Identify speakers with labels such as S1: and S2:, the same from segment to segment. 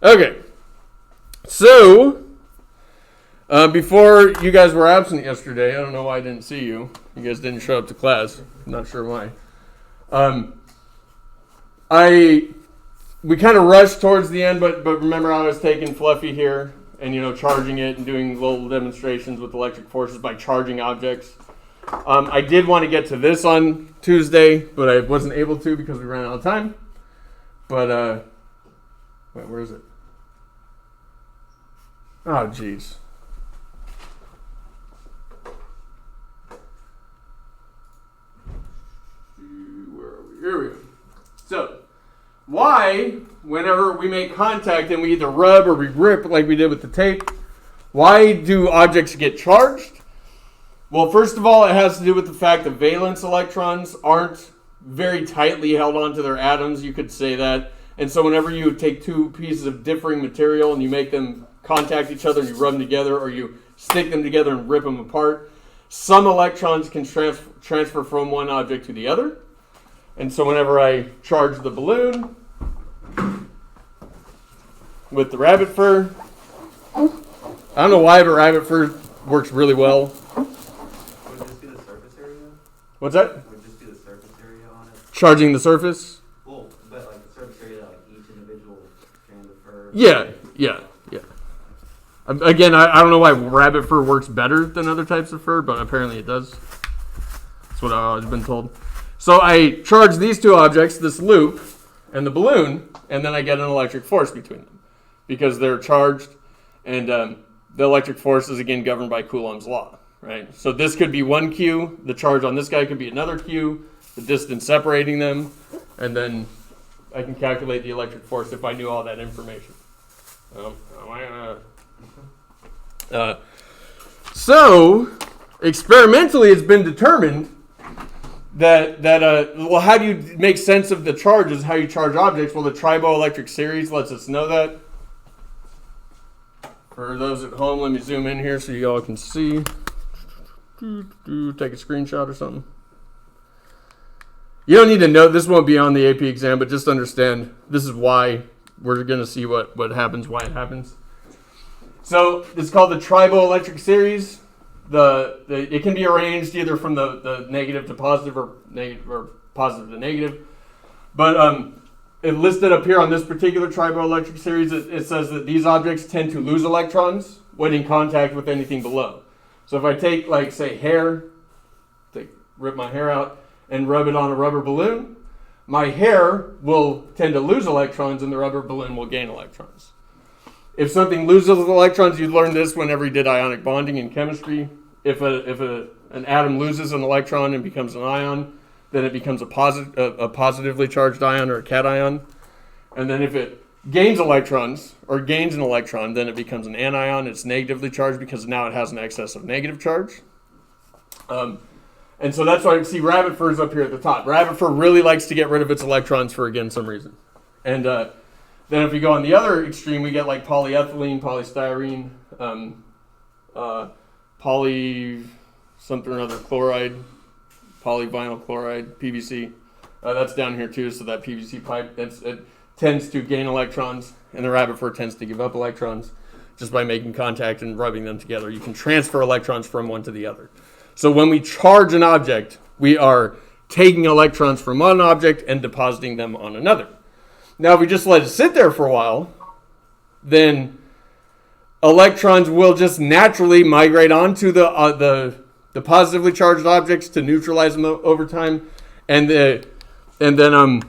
S1: Okay. So, before you guys were absent yesterday, I don't know why I didn't see you. You guys didn't show up to class. I'm not sure why. We kind of rushed towards the end, but remember I was taking Fluffy here and, charging it and doing little demonstrations with electric forces by charging objects. I did want to get to this on Tuesday, but I wasn't able to because we ran out of time. But, wait, where is it? Oh, jeez. Where are we? Here we go. So, why, whenever we make contact and we either rub or we rip like we did with the tape, why do objects get charged? Well, first of all, it has to do with the fact that valence electrons aren't very tightly held onto their atoms, you could say that. And so whenever you take two pieces of differing material and you make them contact each other and you rub them together, or you stick them together and rip them apart, some electrons can transfer from one object to the other. And so whenever I charge the balloon with the rabbit fur, I don't know why, but rabbit fur works really well.
S2: Would it just be the surface area?
S1: What's that?
S2: Would it just be the surface area on it?
S1: Charging the surface?
S2: Well, but like the surface area, like each individual strand of fur.
S1: Yeah. Again, I don't know why rabbit fur works better than other types of fur, but apparently it does. That's what I've always been told. So I charge these two objects, this loop and the balloon, and then I get an electric force between them because they're charged, and the electric force is again governed by Coulomb's law, right? So this could be one Q, the charge on this guy could be another Q, the distance separating them, and then I can calculate the electric force if I knew all that information. So experimentally, it's been determined that how do you make sense of the charges, how you charge objects? Well, the Triboelectric series lets us know that. For those at home, let me zoom in here so you all can see. Take a screenshot or something. You don't need to know, this won't be on the AP exam, but just understand this is why we're going to see what happens, why it happens. So it's called the Triboelectric series. It can be arranged either from the negative to positive or positive to negative. But it listed up here on this particular Triboelectric series, it says that these objects tend to lose electrons when in contact with anything below. So if I take, like, say, hair, rip my hair out and rub it on a rubber balloon, my hair will tend to lose electrons and the rubber balloon will gain electrons. If something loses electrons, you learned this whenever you did ionic bonding in chemistry. If an atom loses an electron and becomes an ion, then it becomes a positively charged ion or a cation. And then if it gains electrons or gains an electron, then it becomes an anion. It's negatively charged because now it has an excess of negative charge. And so that's why you see rabbit fur is up here at the top. Rabbit fur really likes to get rid of its electrons for, again, some reason. And then if we go on the other extreme, we get like polyethylene, polystyrene, poly something or other chloride, polyvinyl chloride, PVC. That's down here too, so that PVC pipe, it tends to gain electrons, and the rabbit fur tends to give up electrons just by making contact and rubbing them together. You can transfer electrons from one to the other. So when we charge an object, we are taking electrons from one object and depositing them on another. Now, if we just let it sit there for a while, then electrons will just naturally migrate onto the positively charged objects to neutralize them over time, and then we'll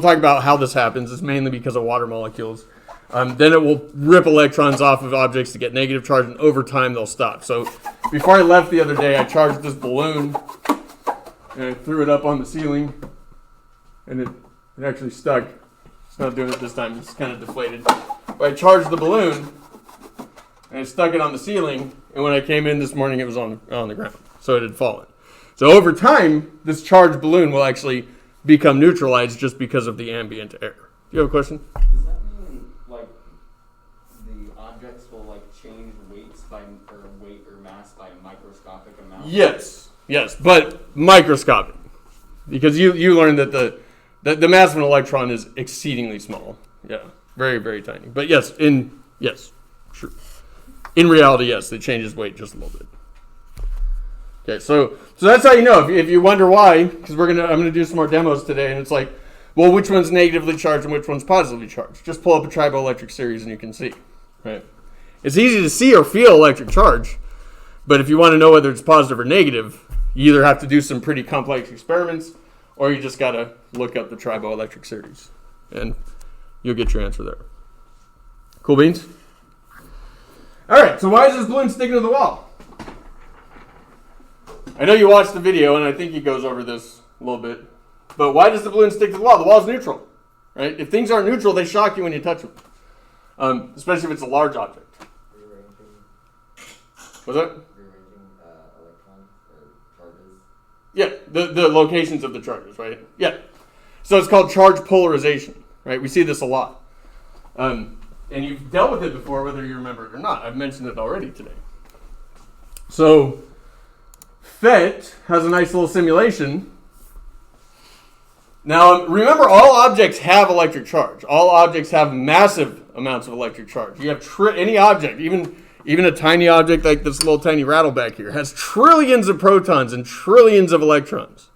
S1: talk about how this happens. It's mainly because of water molecules. Then it will rip electrons off of objects to get negative charge, and over time they'll stop. So before I left the other day, I charged this balloon, and I threw it up on the ceiling, and it actually stuck. It's not doing it this time. It's kind of deflated. But I charged the balloon, and I stuck it on the ceiling, and when I came in this morning, it was on the ground. So it had fallen. So over time, this charged balloon will actually become neutralized just because of the ambient air. Do you have a question?
S3: Does that mean, like, the objects will, like, change weights weight or mass by a microscopic amount?
S1: Yes, but microscopic. Because you learned that The mass of an electron is exceedingly small. Yeah, very, very tiny. But yes, sure. In reality, yes, it changes weight just a little bit. Okay, so that's how you know. If you wonder why, because I'm gonna do some more demos today, and it's like, well, which one's negatively charged and which one's positively charged? Just pull up a triboelectric series and you can see, right? It's easy to see or feel electric charge, but if you want to know whether it's positive or negative, you either have to do some pretty complex experiments, or you just gotta look up the triboelectric series, and you'll get your answer there. Cool beans? All right, so why is this balloon sticking to the wall? I know you watched the video, and I think he goes over this a little bit. But why does the balloon stick to the wall? The wall's neutral, right? If things aren't neutral, they shock you when you touch them, especially if it's a large object. What's that?
S2: Rearranging electrons or charges.
S1: Yeah, the locations of the charges, right? Yeah. So it's called charge polarization, right? We see this a lot. And you've dealt with it before, whether you remember it or not. I've mentioned it already today. So PhET has a nice little simulation. Now, remember, all objects have electric charge. All objects have massive amounts of electric charge. You have any object, even a tiny object like this little tiny rattleback here, has trillions of protons and trillions of electrons.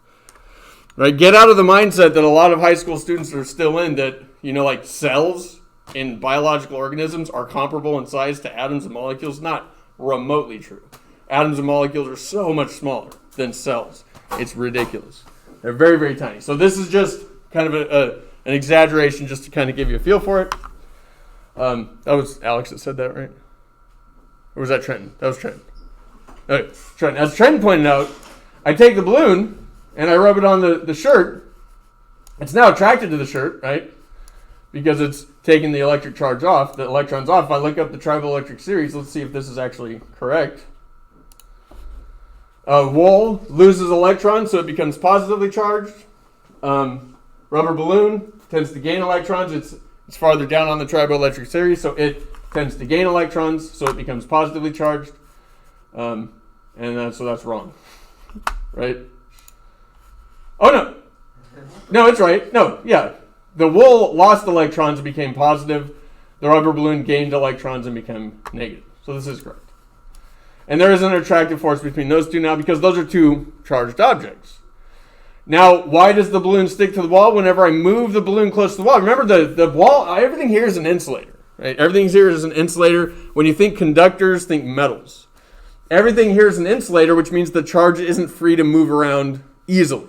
S1: Right? Get out of the mindset that a lot of high school students are still in, that, like cells in biological organisms are comparable in size to atoms and molecules. Not remotely true. Atoms and molecules are so much smaller than cells. It's ridiculous. They're very, very tiny. So this is just kind of an exaggeration just to kind of give you a feel for it. That was Alex that said that, right? Or was that Trenton? That was Trenton. Okay, Trenton. As Trenton pointed out, I take the balloon and I rub it on the shirt. It's now attracted to the shirt, right? Because it's taking the electric charge off, the electrons off. If I look up the triboelectric series, let's see if this is actually correct. Wool loses electrons, so it becomes positively charged. Rubber balloon tends to gain electrons. It's farther down on the triboelectric series, so it tends to gain electrons, so it becomes positively charged. So that's wrong, right? Oh, no. No, it's right. No, yeah. The wool lost electrons and became positive. The rubber balloon gained electrons and became negative. So this is correct. And there is an attractive force between those two now because those are two charged objects. Now, why does the balloon stick to the wall whenever I move the balloon close to the wall? Remember, the wall, everything here is an insulator, right? Everything here is an insulator. When you think conductors, think metals. Everything here is an insulator, which means the charge isn't free to move around easily.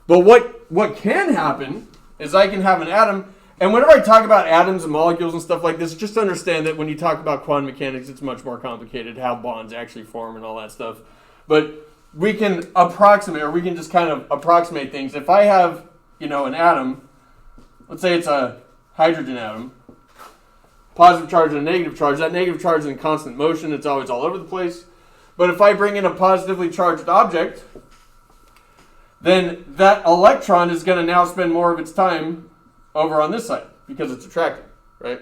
S1: But what can happen is I can have an atom. And whenever I talk about atoms and molecules and stuff like this, just understand that when you talk about quantum mechanics, it's much more complicated how bonds actually form and all that stuff. But we can approximate, or we can just kind of approximate things. If I have, an atom, let's say it's a hydrogen atom, positive charge and a negative charge. That negative charge is in constant motion. It's always all over the place. But if I bring in a positively charged object, then that electron is going to now spend more of its time over on this side because it's attracted, right?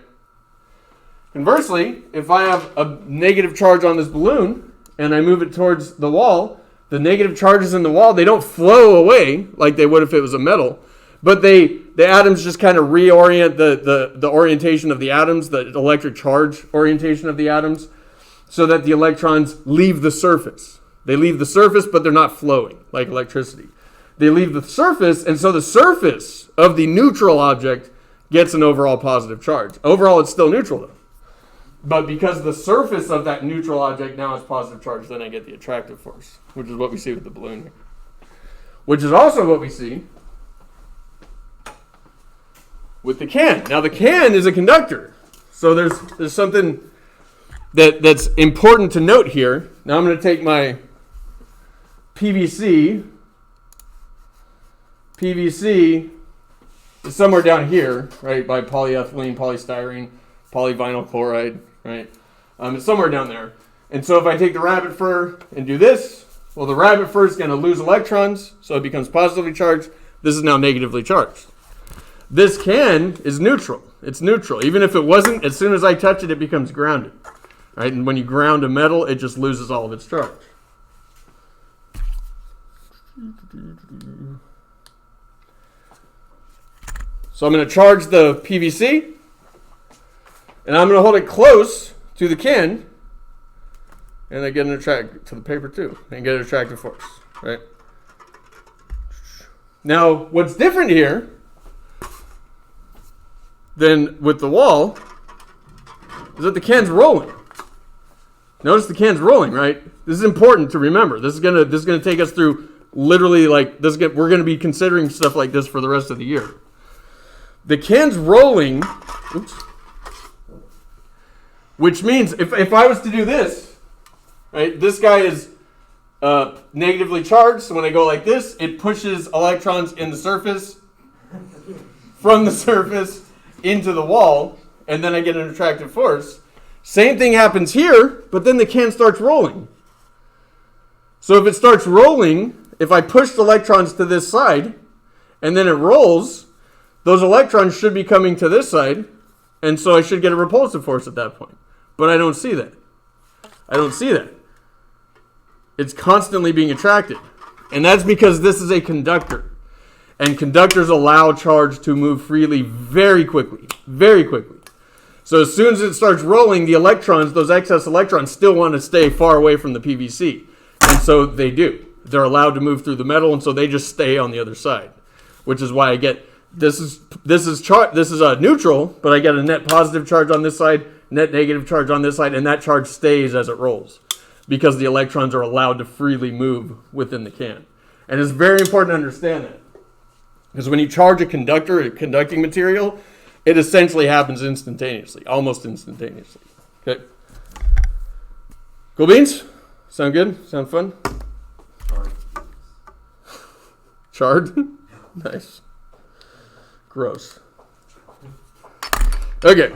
S1: Conversely, if I have a negative charge on this balloon and I move it towards the wall, the negative charges in the wall, they don't flow away like they would if it was a metal, but the atoms just kind of reorient the orientation of the atoms, the electric charge orientation of the atoms, so that the electrons leave the surface. They leave the surface, but they're not flowing like electricity. They leave the surface, and so the surface of the neutral object gets an overall positive charge. Overall, it's still neutral, though. But because the surface of that neutral object now is positive charge, then I get the attractive force, which is what we see with the balloon here. Which is also what we see with the can. Now, the can is a conductor. So there's something that's important to note here. Now, I'm going to take my PVC. PVC is somewhere down here, right, by polyethylene, polystyrene, polyvinyl chloride, right? It's somewhere down there. And so if I take the rabbit fur and do this, well, the rabbit fur is going to lose electrons, so it becomes positively charged. This is now negatively charged. This can is neutral. It's neutral. Even if it wasn't, as soon as I touch it, it becomes grounded, right? And when you ground a metal, it just loses all of its charge. So I'm going to charge the PVC, and I'm going to hold it close to the can, and I get an attract to the paper too, and get an attractive force, right? Now, what's different here than with the wall is that the can's rolling. Notice the can's rolling, right? This is important to remember. This is gonna take us through literally like this. We're gonna be considering stuff like this for the rest of the year. The can's rolling, which means if I was to do this, right? This guy is negatively charged. So when I go like this, it pushes electrons in the surface from the surface into the wall, and then I get an attractive force. Same thing happens here, but then the can starts rolling. So if it starts rolling, if I push the electrons to this side, and then it rolls, those electrons should be coming to this side, and so I should get a repulsive force at that point. But I don't see that. I don't see that. It's constantly being attracted. And that's because this is a conductor. And conductors allow charge to move freely very quickly. Very quickly. So as soon as it starts rolling, the electrons, those excess electrons, still want to stay far away from the PVC. And so they do. They're allowed to move through the metal, and so they just stay on the other side. Which is why I get, this is a neutral, but I get a net positive charge on this side, net negative charge on this side, and that charge stays as it rolls. Because the electrons are allowed to freely move within the can. And it's very important to understand that. Because when you charge a conductor, a conducting material, it essentially happens instantaneously, almost instantaneously. Okay. Cool beans? Sound good? Sound fun? Charred? Nice. Gross. Okay.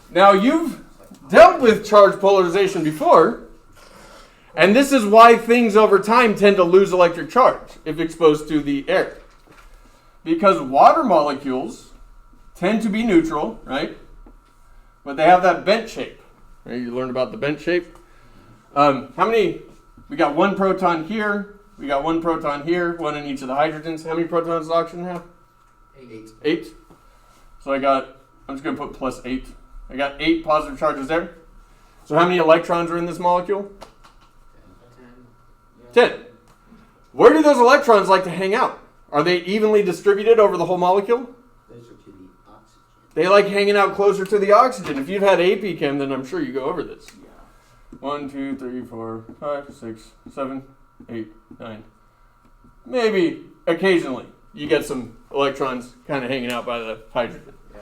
S1: Now you've dealt with charge polarization before, and this is why things over time tend to lose electric charge if exposed to the air. Because water molecules tend to be neutral, right? But they have that bent shape. Right? You learned about the bent shape. How many? We got one proton here. We got one proton here. One in each of the hydrogens. How many protons does oxygen have? 8. So I'm just going to put plus 8. I got 8 positive charges there. So how many electrons are in this molecule? 10. Where do those electrons like to hang out? Are they evenly distributed over the whole molecule?
S2: Closer to the oxygen.
S1: They like hanging out closer to the oxygen. If you've had AP Chem, then I'm sure you go over this.
S2: Yeah.
S1: 1, 2, 3, 4, 5, 6, 7, 8, 9. Maybe occasionally you get some electrons kind of hanging out by the hydrogen.
S2: Yeah.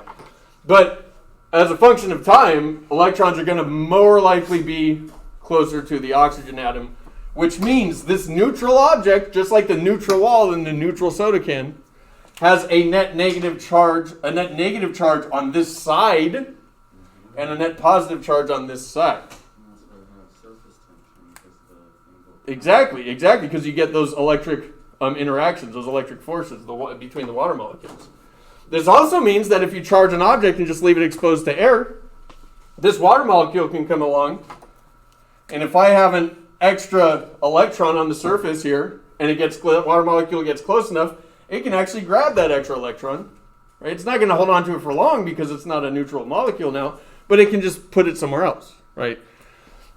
S1: But as a function of time, electrons are going to more likely be closer to the oxygen atom, which means this neutral object, just like the neutral wall in the neutral soda can, has a net negative charge on this side, and a net positive charge on this side. Exactly, because you get those electric interactions, those electric forces between the water molecules. This also means that if you charge an object and just leave it exposed to air, this water molecule can come along, and if I have an extra electron on the surface here, and water molecule gets close enough, it can actually grab that extra electron. Right? It's not going to hold on to it for long because it's not a neutral molecule now, but it can just put it somewhere else. Right?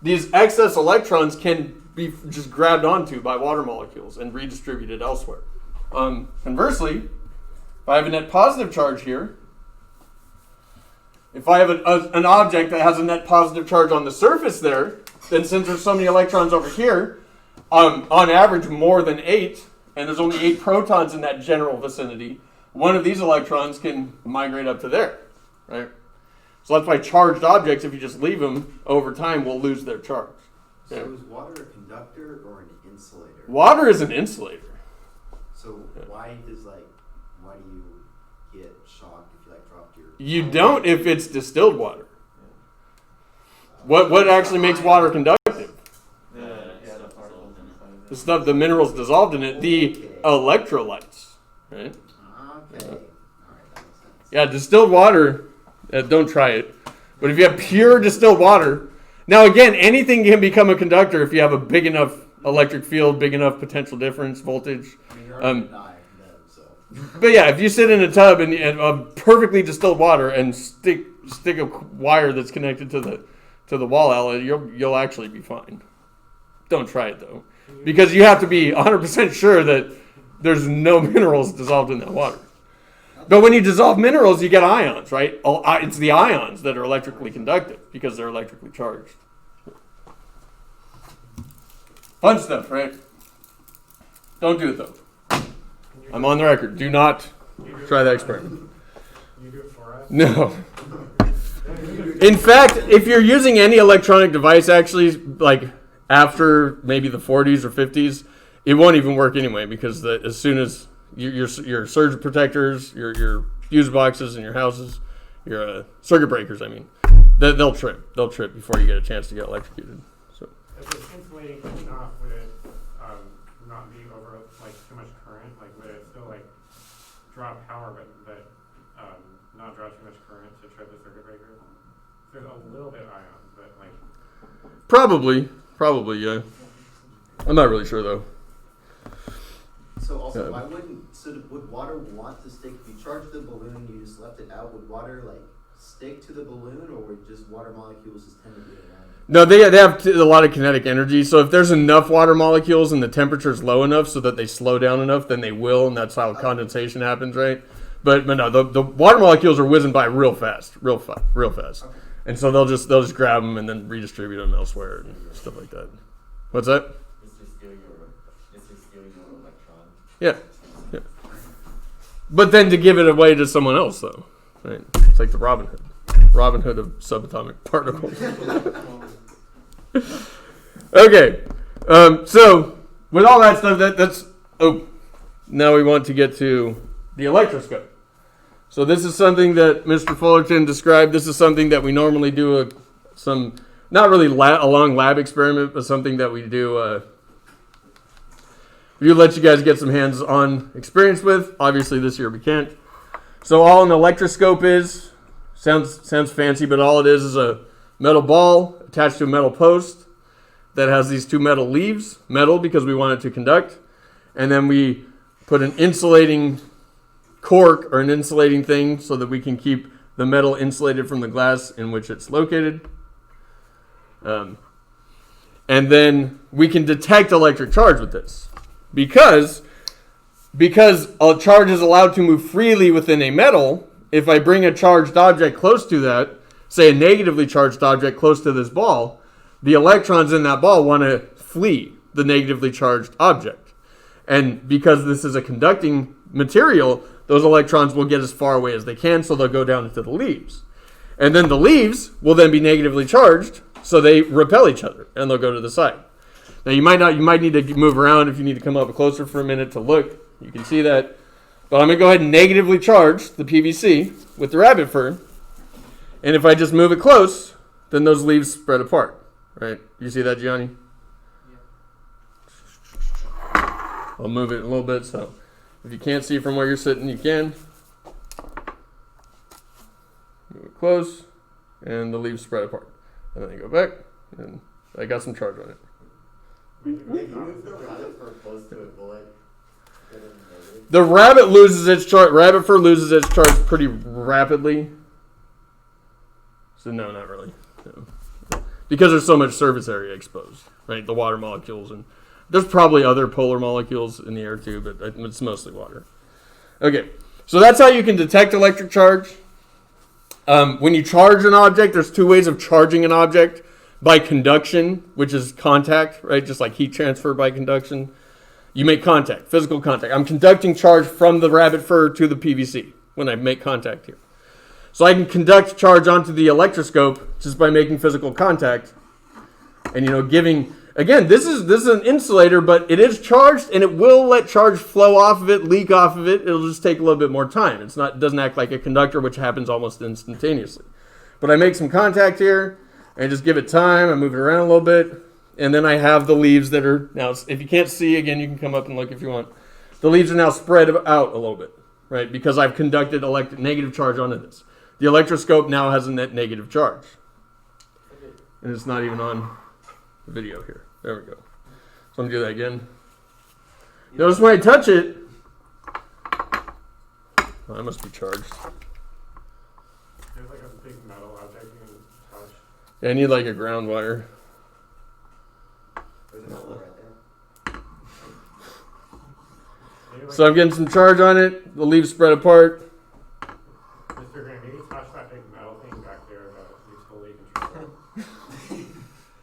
S1: These excess electrons can be just grabbed onto by water molecules and redistributed elsewhere. Conversely, if I have a net positive charge here, if I have an object that has a net positive charge on the surface there, then since there's so many electrons over here, on average more than 8, and there's only 8 protons in that general vicinity, one of these electrons can migrate up to there, right? So that's why charged objects, if you just leave them over time, will lose their charge.
S4: So is water a conductor or an insulator?
S1: Water is an insulator.
S4: So why do you get shocked if you dropped your...
S1: You don't if it's distilled water. What actually makes water conductive? The minerals dissolved in it, the electrolytes, right?
S4: Okay. All right, that makes sense.
S1: Yeah, distilled water, don't try it. But if you have pure distilled water, now again, anything can become a conductor if you have a big enough electric field, big enough potential difference, voltage.
S4: I mean, you're already gonna die then, so.
S1: But yeah, if you sit in a tub and perfectly distilled water and stick a wire that's connected to the wall outlet, you'll actually be fine. Don't try it though, because you have to be 100% sure that there's no minerals dissolved in that water. But when you dissolve minerals, you get ions, right? It's the ions that are electrically conductive because they're electrically charged. Fun stuff, right? Don't do it though. I'm on the record. Do not try that experiment.
S5: You do it for us?
S1: No. In fact, if you're using any electronic device, actually, like after maybe the 40s or 50s, it won't even work anyway because as soon as your surge protectors, your fuse boxes in your houses, your circuit breakers, I mean, they'll trip. They'll trip before you get a chance to get electrocuted. So.
S5: If it's insulating clean off, would it not be over like too much current? Like would it still like draw power, but not draw too much current to trip the circuit breaker? There's a little bit of ions, but like. Probably, yeah. I'm not really sure though.
S4: So also, would water want to stick? If you charge the balloon and you just left it out, would water like stick to the balloon, or would just water molecules just tend to get around it?
S1: No, they have a lot of kinetic energy. So if there's enough water molecules and the temperature is low enough so that they slow down enough, then they will, and that's how condensation happens, right? But no, the water molecules are whizzing by real fast. Okay. And so they'll just grab them and then redistribute them elsewhere and stuff like that. What's that?
S3: It's just steal your electron.
S1: Yeah. But then to give it away to someone else, though, right? It's like the Robin Hood of subatomic particles. Okay. So with all that stuff, that's. Oh, now we want to get to the electroscope. So this is something that Mr. Fullerton described. This is something that we normally do not really a long lab experiment, but something that we do. We let you guys get some hands-on experience with. Obviously, this year we can't. So all an electroscope sounds fancy, but all it is a metal ball attached to a metal post that has these two metal leaves, metal because we want it to conduct, and then we put an insulating cork or an insulating thing so that we can keep the metal insulated from the glass in which it's located. And then we can detect electric charge with this. Because a charge is allowed to move freely within a metal, if I bring a charged object close to that, say a negatively charged object close to this ball, the electrons in that ball want to flee the negatively charged object. And because this is a conducting material, those electrons will get as far away as they can, so they'll go down into the leaves. And then the leaves will then be negatively charged, so they repel each other, and they'll go to the side. Now you might need to move around if you need to come up closer for a minute to look. You can see that. But I'm going to go ahead and negatively charge the PVC with the rabbit fur. And if I just move it close, then those leaves spread apart. Right? You see that, Gianni? Yeah. I'll move it a little bit so if you can't see from where you're sitting, you can. Move it close, and the leaves spread apart. And then you go back, and I got some charge on it.
S3: If you move the rabbit fur close to it, will it get in negative?
S1: The rabbit loses its charge. Rabbit fur loses its charge pretty rapidly. So no, not really. No. Because there's so much surface area exposed, right? The water molecules, and there's probably other polar molecules in the air too, but it's mostly water. Okay, so that's how you can detect electric charge. When you charge an object, there's two ways of charging an object. By conduction, which is contact, right? Just like heat transfer by conduction. You make contact, physical contact. I'm conducting charge from the rabbit fur to the PVC when I make contact here. So I can conduct charge onto the electroscope just by making physical contact. And, giving, again, this is an insulator, but it is charged and it will let charge flow off of it, leak off of it. It'll just take a little bit more time. It doesn't act like a conductor, which happens almost instantaneously. But I make some contact here. And just give it time. I move it around a little bit. And then I have the leaves that are now, if you can't see, again, you can come up and look if you want. The leaves are now spread out a little bit, right? Because I've conducted negative charge onto this. The electroscope now has a net negative charge. And it's not even on the video here. There we go. So I'm going to do that again. Notice when I touch it, oh, that must be charged.
S5: There's like a big metal object you can touch.
S1: Yeah, I need like a ground wire.
S4: There's an outlet right there.
S5: Maybe, like,
S1: So I'm getting some charge on it. The leaves spread apart.
S5: Mr. Grant, maybe touch that big metal thing back there that you totally control.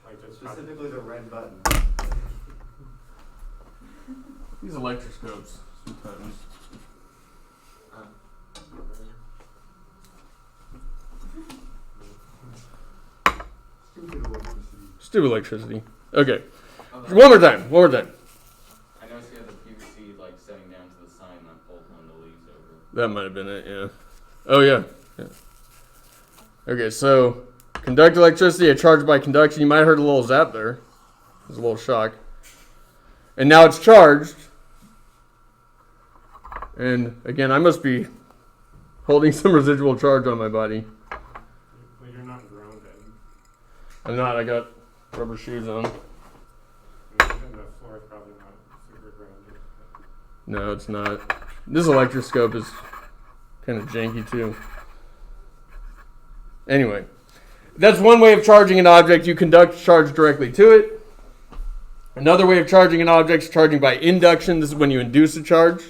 S5: Like just touch it.
S4: Specifically the red button.
S1: These electroscopes sometimes. Stupid electricity. Okay. One more time. One more time.
S3: I noticed you had the PVC like setting down to the sign that pulled one of the leaves over.
S1: That might have been it, yeah. Oh, yeah. Okay, so conduct electricity, a charge by conduction. You might have heard a little zap there. There's a little shock. And now it's charged. And again, I must be holding some residual charge on my body.
S5: Well, you're not grounded.
S1: I'm not. I got rubber shoes on.
S5: I mean, even the floor is probably not super grounded.
S1: No, it's not. This electroscope is kind of janky too. Anyway, that's one way of charging an object. You conduct charge directly to it. Another way of charging an object is charging by induction. This is when you induce a charge.